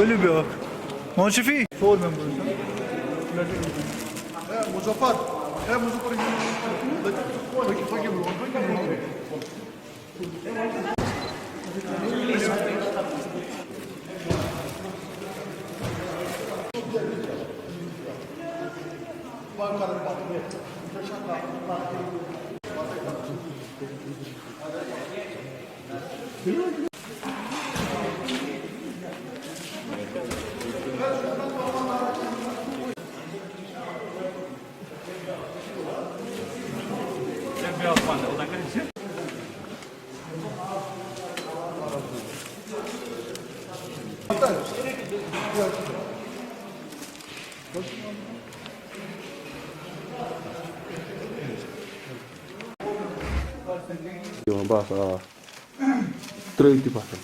Ölü bir ak. Monşefi. Sor ben bunu. Muzaffar. Muzaffar. Bak, terus di pasar.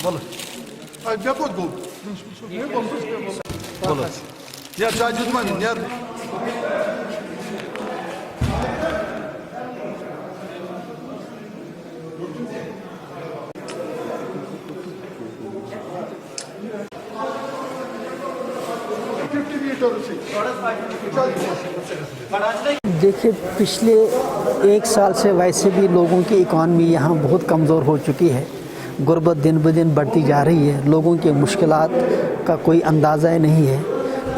Balı. Ay bir kod gol. Ne bomba? Balı. Ya cacıtman ya. देखिए पिछले एक साल से वैसे भी लोगों की इकॉनमी यहाँ बहुत कमज़ोर हो चुकी है। गुर्बत दिन ब दिन बढ़ती जा रही है। लोगों के मुश्किलात का कोई अंदाज़ा नहीं है।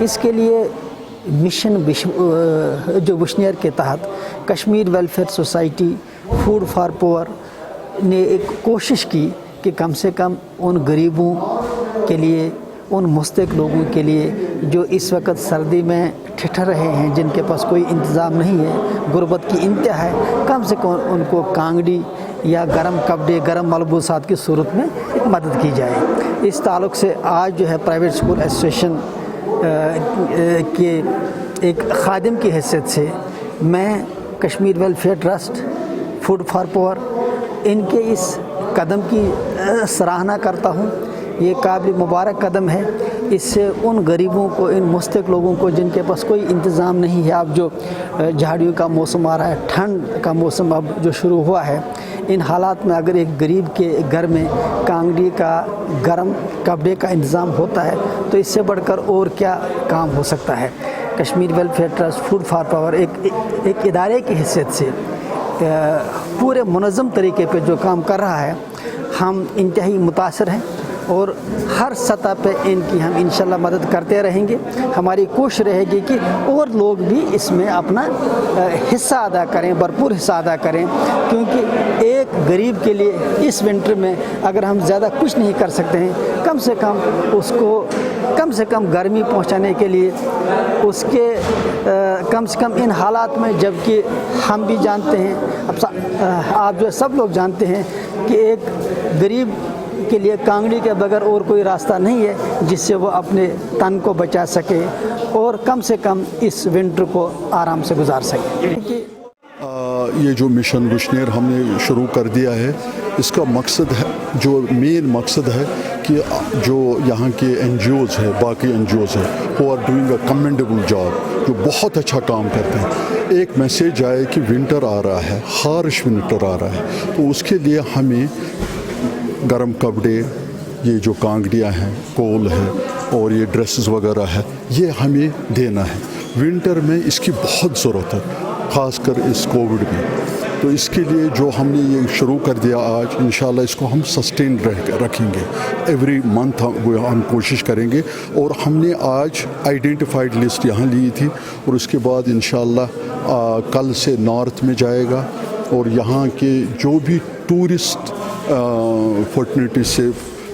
इसके लिए मिशन जो विशनियर के तहत Kashmir welfare society food for poor ने एक कोशिश की कि कम से कम उन गरीबों के लिए, उन मुस्तक लोगों के लिए जो इस वक्त सर्दी में ठिठर रहे हैं, जिनके पास कोई इंतज़ाम नहीं है, गुर्बत की इंतहा है, कम से कम उनको कांगड़ी या गर्म कपड़े, गर्म मलबूसात की सूरत में एक मदद की जाए। इस ताल्लुक़ से आज जो है प्राइवेट स्कूल एसोसिएशन के एक खादिम की हैसियत से मैं Kashmir welfare trust food for poor इनके इस कदम की सराहना करता हूँ। ये काबिल मुबारक कदम है। इससे उन गरीबों को, इन मुस्तक लोगों को जिनके पास कोई इंतज़ाम नहीं है, अब जो झाड़ियों का मौसम आ रहा है, ठंड का मौसम अब जो शुरू हुआ है, इन हालात में अगर एक गरीब के घर में कांगड़ी का, गर्म कपड़े का इंतज़ाम होता है तो इससे बढ़कर और क्या काम हो सकता है। Kashmir welfare trust food for power एक इदारे की हैसियत से पूरे मुनज़्ज़म तरीके पे जो काम कर रहा है, हम इंतहाई मुतासर हैं और हर सतह पे इनकी हम इंशाल्लाह मदद करते रहेंगे। हमारी कोशिश रहेगी कि और लोग भी इसमें अपना हिस्सा अदा करें, भरपूर हिस्सा अदा करें, क्योंकि एक गरीब के लिए इस विंटर में अगर हम ज़्यादा कुछ नहीं कर सकते हैं, कम से कम उसको कम से कम गर्मी पहुंचाने के लिए उसके कम से कम इन हालात में, जबकि हम भी जानते हैं, अब आप जो सब लोग जानते हैं कि एक गरीब के लिए कांगड़ी के बगैर और कोई रास्ता नहीं है जिससे वो अपने तन को बचा सके और कम से कम इस विंटर को आराम से गुजार सके। ये जो मिशन विशनियर हमने शुरू कर दिया है, इसका मकसद है, जो मेन मकसद है कि जो यहाँ के NGOs है, बाकी NGOs है, वो are doing a commendable job, जो बहुत अच्छा काम करते हैं। एक मैसेज आए कि विंटर आ रहा है, हार्श विंटर आ रहा है, तो उसके लिए हमें गर्म कपड़े, ये जो कांगड़ियाँ हैं, कोल है और ये ड्रेसेस वगैरह है, ये हमें देना है। विंटर में इसकी बहुत ज़रूरत है, ख़ासकर इस कोविड में। तो इसके लिए जो हमने ये शुरू कर दिया आज, इंशाल्लाह इसको हम सस्टेन रखेंगे। एवरी मंथ हम कोशिश करेंगे। और हमने आज आइडेंटिफाइड लिस्ट यहाँ ली थी और उसके बाद इंशाल्लाह कल से नॉर्थ में जाएगा और यहाँ के जो भी टूरिस्ट फर्टिलिटी से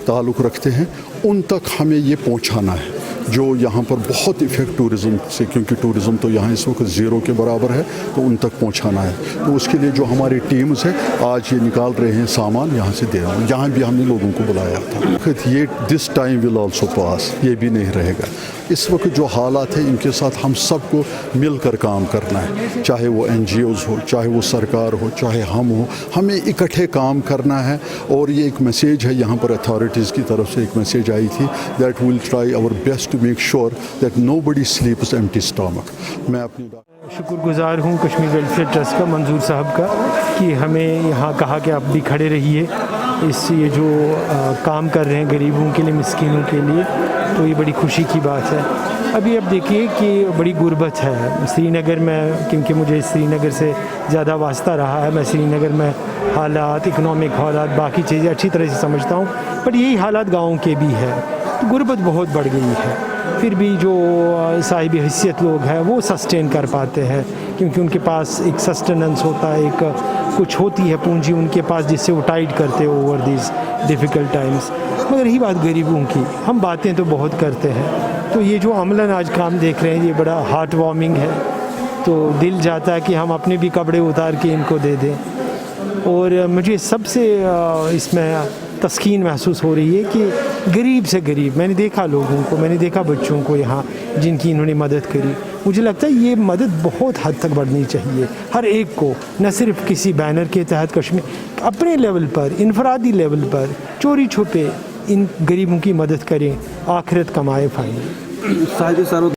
ताल्लुक़ रखते हैं उन तक हमें ये पहुँचाना है। जो यहाँ पर बहुत इफेक्ट टूरिज़म से, क्योंकि टूरिज़म तो यहाँ इस वक्त ज़ीरो के बराबर है, तो उन तक पहुँचाना है। तो उसके लिए जो हमारी टीम्स है आज ये निकाल रहे हैं सामान यहाँ से दे रहे हैं। यहाँ भी हमने लोगों को बुलाया था। ये दिस टाइम विल आल्सो पास, ये भी नहीं रहेगा। इस वक्त जो हालात है इनके साथ हम सबको मिलकर काम करना है, चाहे वो NGOs हो, चाहे वो सरकार हो, चाहे हम हो, हमें इकट्ठे काम करना है। और ये एक मैसेज है यहाँ पर अथॉरिटीज़ की तरफ से एक मैसेज आई थी that will try our best to make sure that nobody sleeps empty stomach. मैं अपनी शुक्रगुजार हूँ कश्मीर वेलफेयर ट्रस्ट का, मंजूर साहब का, कि हमें यहाँ कहा कि आप भी खड़े रहिए ये जो काम कर रहे हैं गरीबों के लिए, मिस्कीनों के लिए, तो ये बड़ी खुशी की बात है। अभी अब देखिए कि बड़ी गुर्बत है श्रीनगर में, क्योंकि मुझे श्रीनगर से ज़्यादा वास्ता रहा है। मैं श्रीनगर में हालात, इकनॉमिक हालात, बाकी चीज़ें अच्छी तरह से समझता हूँ, बट यही हालात गाँव के भी है। तो गुर्बत बहुत बढ़ गई है, फिर भी जो साहिब हैसियत लोग हैं वो सस्टेन कर पाते हैं, क्योंकि उनके पास एक सस्टेनेंस होता है, एक कुछ होती है पूंजी उनके पास जिससे वो टाइट करते हो ओवर दिस डिफ़िकल्ट टाइम्स। मगर रही बात गरीबों की, हम बातें तो बहुत करते हैं, तो ये जो अमलन आज काम देख रहे हैं ये बड़ा हार्ट वार्मिंग है। तो दिल जाता है कि हम अपने भी कपड़े उतार के इनको दे दें। और मुझे सबसे इसमें तस्कीन महसूस हो रही है कि गरीब से गरीब, मैंने देखा लोगों को, मैंने देखा बच्चों को यहाँ जिनकी इन्होंने मदद करी। मुझे लगता है ये मदद बहुत हद तक बढ़नी चाहिए हर एक को, न सिर्फ किसी बैनर के तहत। कश्मीर अपने लेवल पर, इनफरादी लेवल पर चोरी छुपे इन गरीबों की मदद करें, आखिरत कमाए फाइनल।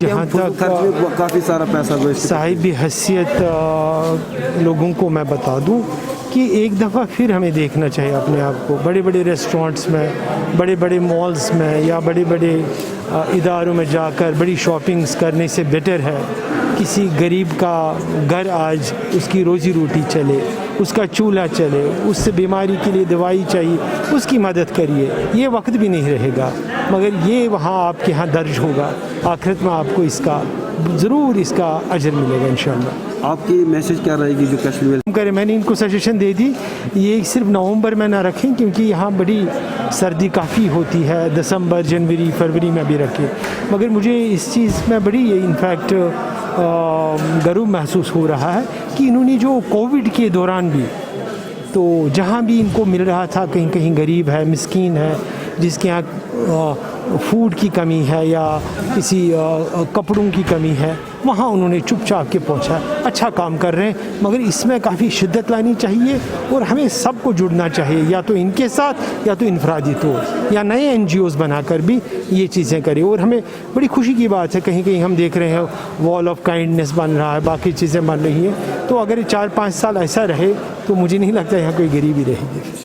जहाँ तक काफ़ी सारा पैसा साहिब हैसियत लोगों को मैं बता दूँ कि एक दफ़ा फिर हमें देखना चाहिए अपने आप को बड़े बड़े रेस्टोरेंट्स में, बड़े बड़े मॉल्स में या बड़े बड़े इदारों में जाकर बड़ी शॉपिंग्स करने से बेटर है किसी गरीब का घर आज उसकी रोज़ी रोटी चले, उसका चूल्हा चले, उससे बीमारी के लिए दवाई चाहिए, उसकी मदद करिए। ये वक्त भी नहीं रहेगा, मगर ये वहाँ आपके यहाँ दर्ज होगा, आखिरत में आपको इसका ज़रूर इसका अजर मिलेगा इंशाअल्लाह। आपकी मैसेज क्या रहेगी जो कश्मीर करें? मैंने इनको सजेशन दे दी ये सिर्फ नवंबर में ना रखें, क्योंकि यहाँ बड़ी सर्दी काफ़ी होती है, दिसंबर, जनवरी, फरवरी में भी रखें। मगर मुझे इस चीज़ में बड़ी इनफैक्ट गर्व महसूस हो रहा है कि इन्होंने जो कोविड के दौरान भी, तो जहाँ भी इनको मिल रहा था, कहीं कहीं गरीब है, मिस्कीन है, जिसके यहाँ फूड की कमी है या किसी कपड़ों की कमी है, वहाँ उन्होंने चुपचाप के पहुँचा। अच्छा काम कर रहे हैं, मगर इसमें काफ़ी शिद्दत लानी चाहिए और हमें सबको जुड़ना चाहिए, या तो इनके साथ या तो इनफरादी तौर या नए NGOs बनाकर भी ये चीज़ें करें। और हमें बड़ी खुशी की बात है, कहीं कहीं हम देख रहे हैं वॉल ऑफ काइंडनेस बन रहा है, बाकी चीज़ें बन रही हैं। तो अगर 4-5 साल ऐसा रहे तो मुझे नहीं लगता यहाँ कोई गरीबी रहेगी।